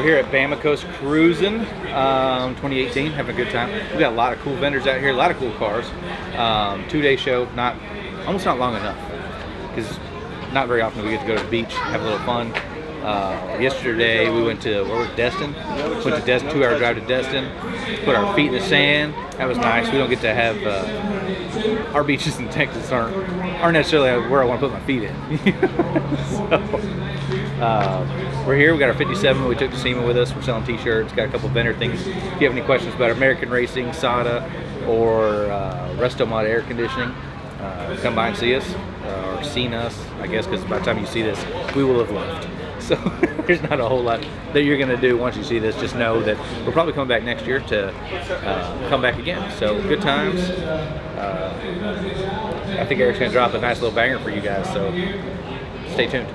We're here at Bama Coast Cruisin 2018, having a good time. We got a lot of cool vendors out here, a lot of cool cars. 2-day show, almost not long enough, because not very often we get to go to the beach, have a little fun. Yesterday we went to, where was Destin? Went to Destin, 2-hour drive to Destin, put our feet in the sand. That was nice. We don't get to have, our beaches in Texas aren't necessarily where I want to put my feet in. We're here, we got our 57, we took the SEMA with us, we're selling t-shirts, got a couple vendor things. If you have any questions about American Racing, SADA, or Restomod air conditioning, come by and see us, or seen us, I guess, because by the time you see this, we will have left. So there's not a whole lot that you're going to do once you see this. Just know that we're probably coming back next year to come back again. So good times. I think Eric's going to drop a nice little banger for you guys, so stay tuned.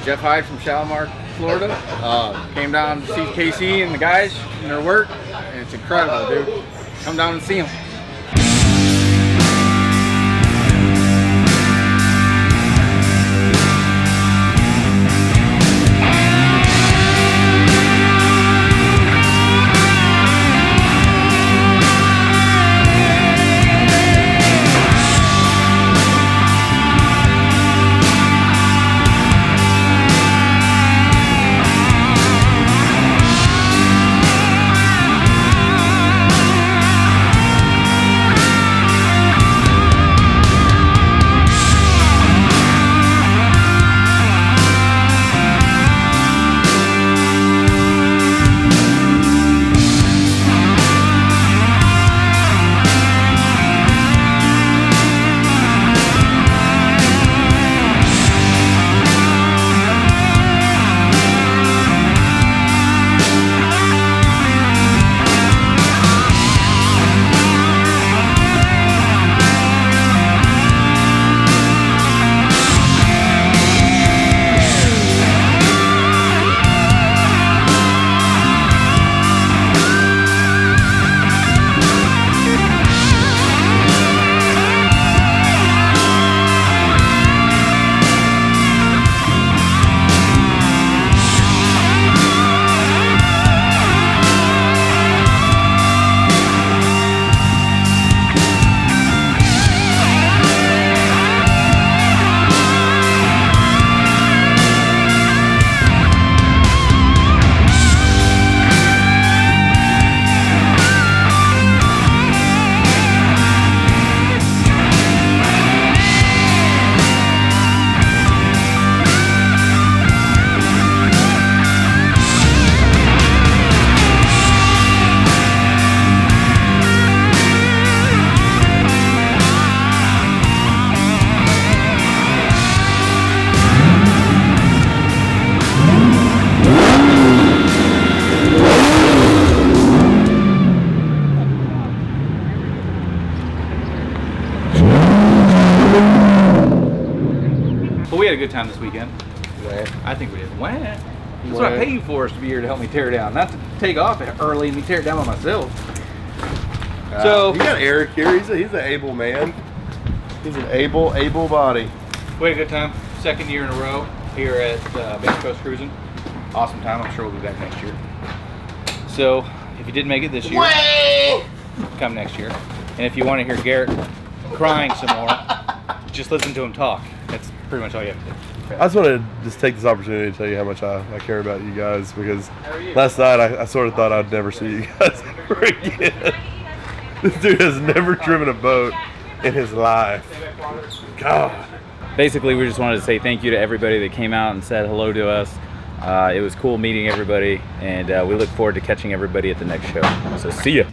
Jeff Hyde from Shalimar, Florida. Came down to see KC and the guys and their work, and it's incredible, dude. Come down and see them. a good time this weekend. Right. I think we did. Wah. That's what I pay you for, is to be here to help me tear it down, not to take off early and me tear it down by myself. So you got Eric here. He's an able man. He's an able body. we had a good time. Second year in a row here at Bama Coast Cruisin. Awesome time. I'm sure we'll be back next year. So if you didn't make it this year, come next year. And if you want to hear Garrett crying some more, just listen to him talk. That's pretty much all you have to do. I just want to take this opportunity to tell you how much I care about you guys, because last night I sort of thought I'd never see you guys ever again. This dude has never driven a boat in his life. God. Basically, we just wanted to say thank you to everybody that came out and said hello to us. It was cool meeting everybody, and we look forward to catching everybody at the next show. So see ya.